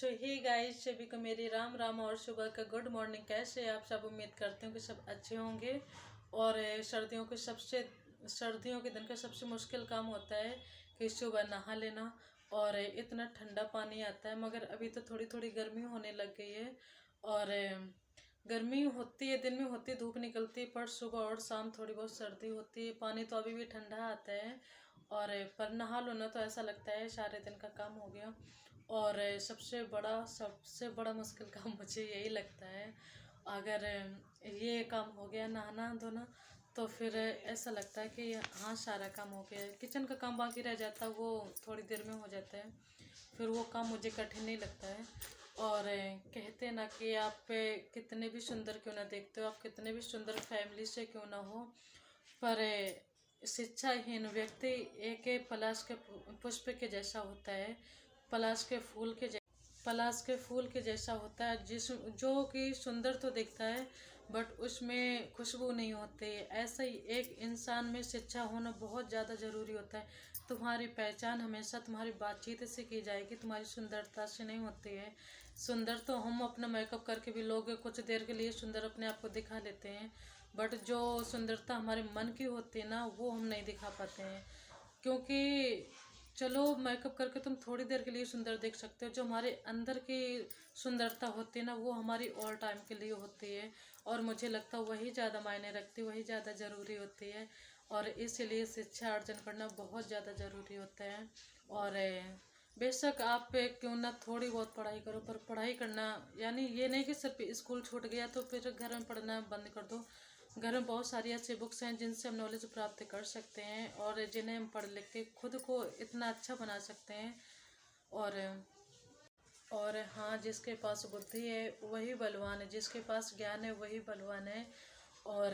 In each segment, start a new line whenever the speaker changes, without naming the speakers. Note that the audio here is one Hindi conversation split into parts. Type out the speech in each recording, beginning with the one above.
सो ही गाइस, सभी को मेरी राम राम और सुबह का गुड मॉर्निंग। कैसे आप सब? उम्मीद करते हो कि सब अच्छे होंगे। और सर्दियों के दिन का सबसे मुश्किल काम होता है कि सुबह नहा लेना। और इतना ठंडा पानी आता है, मगर अभी तो थोड़ी थोड़ी गर्मी होने लग गई है। और गर्मी होती है, दिन में होती है, धूप निकलती है, पर सुबह और शाम थोड़ी बहुत सर्दी होती है। पानी तो अभी भी ठंडा आता है, और पर नहा लो ना तो ऐसा लगता है सारे दिन का काम हो गया। और सबसे बड़ा मुश्किल काम मुझे यही लगता है। अगर ये काम हो गया, नहाना धोना, तो फिर ऐसा लगता है कि हाँ सारा काम हो गया है। किचन का काम बाकी रह जाता है, वो थोड़ी देर में हो जाता है, फिर वो काम मुझे कठिन नहीं लगता है। और कहते हैं ना कि आप कितने भी सुंदर क्यों ना देखते हो, आप कितने भी सुंदर फैमिली से क्यों ना हो, पर शिक्षाहीन व्यक्ति एक पलाश के पुष्प के जैसा होता है, पलाश के फूल के पलाश के फूल के जैसा होता है, जो कि सुंदर तो दिखता है बट उसमें खुशबू नहीं होती है। ऐसा ही एक इंसान में शिक्षा होना बहुत ज़्यादा ज़रूरी होता है। तुम्हारी पहचान हमेशा तुम्हारी बातचीत से की जाएगी, तुम्हारी सुंदरता से नहीं होती है। सुंदर तो हम अपना मेकअप करके भी लोग कुछ देर के लिए सुंदर अपने आप को दिखा लेते हैं, बट जो सुंदरता हमारे मन की होती है ना, वो हम नहीं दिखा पाते हैं। क्योंकि चलो मेकअप करके तुम थोड़ी देर के लिए सुंदर दिख सकते हो, जो हमारे अंदर की सुंदरता होती है ना, वो हमारी ऑल टाइम के लिए होती है। और मुझे लगता है वही ज़्यादा मायने रखती है, वही ज़्यादा ज़रूरी होती है। और इसीलिए शिक्षा अर्जन करना बहुत ज़्यादा ज़रूरी होता है। और बेशक आप क्यों ना थोड़ी बहुत पढ़ाई करो, पर पढ़ाई करना यानी ये नहीं कि सिर्फ स्कूल छूट गया तो फिर घर में पढ़ना बंद कर दो। घर में बहुत सारी ऐसी बुक्स हैं जिनसे हम नॉलेज प्राप्त कर सकते हैं, और जिन्हें हम पढ़ लिख के खुद को इतना अच्छा बना सकते हैं। और हाँ, जिसके पास बुद्धि है वही बलवान है, जिसके पास ज्ञान है वही बलवान है। और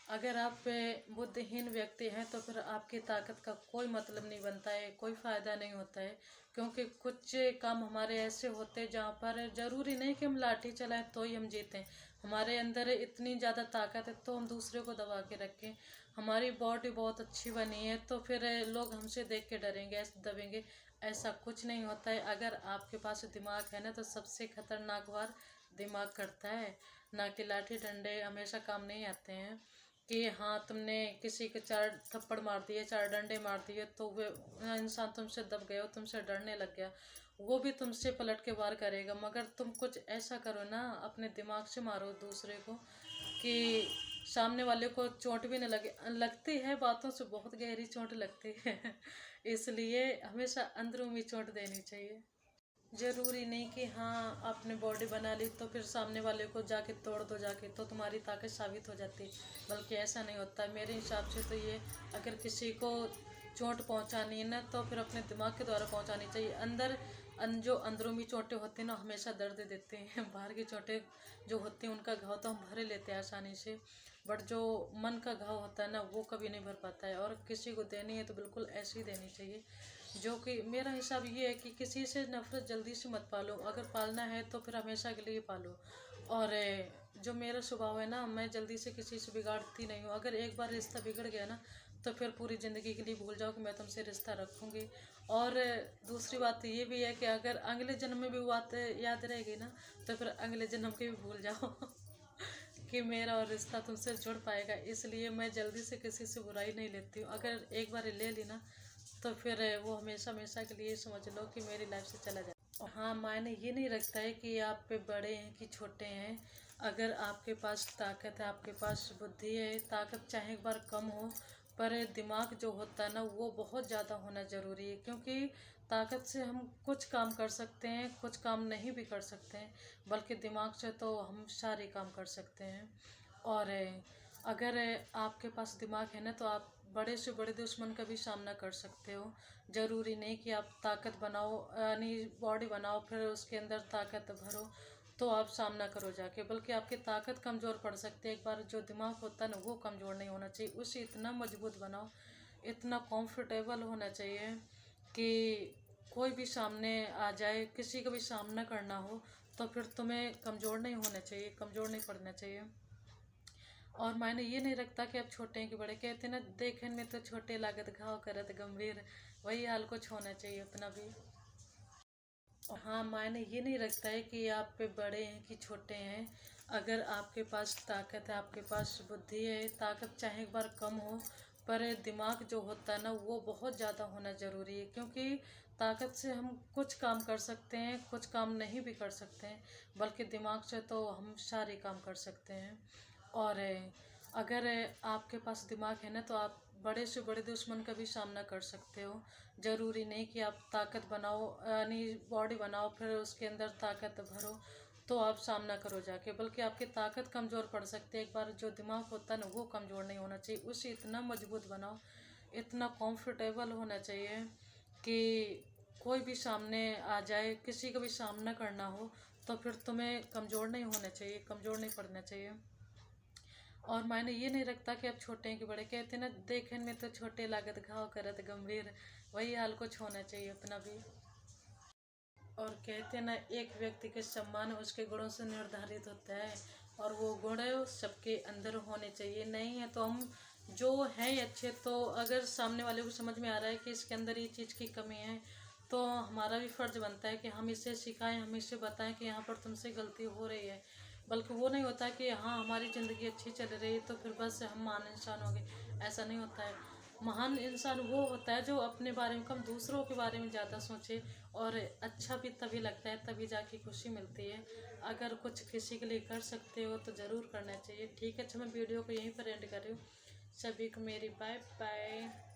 अगर आप बुद्धिहीन व्यक्ति हैं तो फिर आपकी ताकत का कोई मतलब नहीं बनता है, कोई फ़ायदा नहीं होता है। क्योंकि कुछ काम हमारे ऐसे होते हैं जहाँ पर ज़रूरी नहीं कि हम लाठी चलाएं तो ही हम जीतें। हमारे अंदर इतनी ज़्यादा ताकत है तो हम दूसरे को दबा के रखें। हमारी बॉडी बहुत अच्छी बनी है तो फिर लोग हमसे देख के डरेंगे, ऐसे दबेंगे। ऐसा कुछ नहीं होता है। अगर आपके पास दिमाग है ना, तो सबसे खतरनाक वार दिमाग करता है, ना कि लाठी डंडे हमेशा काम नहीं आते हैं। कि हाँ तुमने किसी के 4 थप्पड़ मार दिए, 4 डंडे मार दिए, तो वे इंसान तुमसे दब गया, तुमसे डरने लग गया, वो भी तुमसे पलट के वार करेगा। मगर तुम कुछ ऐसा करो ना, अपने दिमाग से मारो दूसरे को, कि सामने वाले को चोट भी न लगे। लगती है बातों से बहुत गहरी चोट लगती है इसलिए हमेशा अंदरूनी चोट देनी चाहिए। जरूरी नहीं कि हाँ आपने बॉडी बना ली तो फिर सामने वाले को जाके तोड़ दो जाके, तो तुम्हारी ताकत साबित हो जाती है। बल्कि ऐसा नहीं होता है मेरे हिसाब से। तो ये अगर किसी को चोट पहुंचानी है ना, तो फिर अपने दिमाग के द्वारा पहुंचानी चाहिए। जो अंदरूनी चोटें होती हैं ना, हमेशा दर्द देते हैं। बाहर की चोटें जो होती हैं उनका घाव तो हम भर लेते हैं आसानी से, बट जो मन का घाव होता है ना, वो कभी नहीं भर पाता है। और किसी को देनी है तो बिल्कुल ऐसी देनी चाहिए। जो कि मेरा हिसाब ये है कि किसी से नफरत जल्दी से मत पालो, अगर पालना है तो फिर हमेशा के लिए पालो। और जो मेरा स्वभाव है ना, मैं जल्दी से किसी से बिगाड़ती नहीं हूँ। अगर एक बार रिश्ता बिगड़ गया ना, तो फिर पूरी ज़िंदगी के लिए भूल जाओ कि मैं तुमसे रिश्ता रखूँगी। और दूसरी बात ये भी है कि अगर अगले जन्म में भी वो बात याद रहेगी ना, तो फिर अगले जन्म के भी भूल जाओ कि मेरा और रिश्ता तुमसे जुड़ पाएगा। इसलिए मैं जल्दी से किसी से बुराई नहीं लेती हूँ। अगर एक बार ले ली ना, तो फिर वो हमेशा हमेशा के लिए समझ लो कि मेरी लाइफ से चला जाए। और हाँ, मायने ये नहीं रखता है कि आप पे बड़े हैं कि छोटे हैं। अगर आपके पास ताकत है, आपके पास बुद्धि है, ताकत चाहे एक बार कम हो, पर दिमाग जो होता है ना, वो बहुत ज़्यादा होना ज़रूरी है। क्योंकि ताकत से हम कुछ काम कर सकते हैं, कुछ काम नहीं भी कर सकते हैं, बल्कि दिमाग से तो हम सारे काम कर सकते हैं। और अगर आपके पास दिमाग है ना, तो आप बड़े से बड़े दुश्मन का भी सामना कर सकते हो। ज़रूरी नहीं कि आप ताकत बनाओ, यानी बॉडी बनाओ फिर उसके अंदर ताकत भरो तो आप सामना करो जाके, बल्कि आपकी ताकत कमज़ोर पड़ सकती है। एक बार जो दिमाग होता है ना, वो कमज़ोर नहीं होना चाहिए, उसे इतना मजबूत बनाओ, इतना कंफर्टेबल होना चाहिए कि कोई भी सामने आ जाए, किसी का भी सामना करना हो, तो फिर तुम्हें कमज़ोर नहीं होना चाहिए, कमज़ोर नहीं पड़ना चाहिए। और मायने ये नहीं रखता कि आप छोटे हैं कि बड़े। कहते हैं ना, देखने में तो छोटे लागत घाव करत गंभीर, वही हाल कुछ होना चाहिए अपना भी। हाँ, मायने ये नहीं रखता है कि आप पे बड़े हैं कि छोटे हैं। अगर आपके पास ताकत है, आपके पास बुद्धि है, ताकत चाहे एक बार कम हो, पर दिमाग जो होता है ना वो बहुत ज़्यादा होना ज़रूरी है, क्योंकि ताकत से हम कुछ काम कर सकते हैं, कुछ काम नहीं भी कर सकते हैं, बल्कि दिमाग से तो हम सारे काम कर सकते हैं। और अगर आपके पास दिमाग है ना तो आप बड़े से बड़े दुश्मन का भी सामना कर सकते हो। ज़रूरी नहीं कि आप ताकत बनाओ, यानी बॉडी बनाओ फिर उसके अंदर ताकत भरो तो आप सामना करो जाके, बल्कि आपकी ताकत कमज़ोर पड़ सकती है। एक बार जो दिमाग होता है ना वो कमज़ोर नहीं होना चाहिए, उसे इतना मजबूत बनाओ, इतना कंफर्टेबल होना चाहिए कि कोई भी सामने आ जाए, किसी का भी सामना करना हो तो फिर तुम्हें कमज़ोर नहीं होना चाहिए, कमज़ोर नहीं पड़ना चाहिए। और मायने ये नहीं रखता कि आप छोटे हैं कि बड़े, कहते हैं ना देखे में तो छोटे लागत घाव करत गंभीर, वही हाल कुछ होना चाहिए अपना भी। और कहते हैं ना एक व्यक्ति के सम्मान उसके गुणों से निर्धारित होता है, और वो गुण सबके अंदर होने चाहिए। नहीं है तो हम जो है अच्छे, तो अगर सामने वाले को समझ में आ रहा है कि इसके अंदर ये चीज़ की कमी है, तो हमारा भी फर्ज बनता है कि हम इसे सिखाएं, हम इसे बताएं कि यहाँ पर तुमसे गलती हो रही है। बल्कि वो नहीं होता कि हाँ हमारी ज़िंदगी अच्छी चल रही है तो फिर बस हम महान इंसान हो गए, ऐसा नहीं होता है। महान इंसान वो होता है जो अपने बारे में कम दूसरों के बारे में ज़्यादा सोचे, और अच्छा भी तभी लगता है, तभी जाके खुशी मिलती है। अगर कुछ किसी के लिए कर सकते हो तो ज़रूर करना चाहिए। ठीक है, अच्छा मैं वीडियो को यहीं पर एंड कर रही हूँ। सभी को मेरी बाय बाय।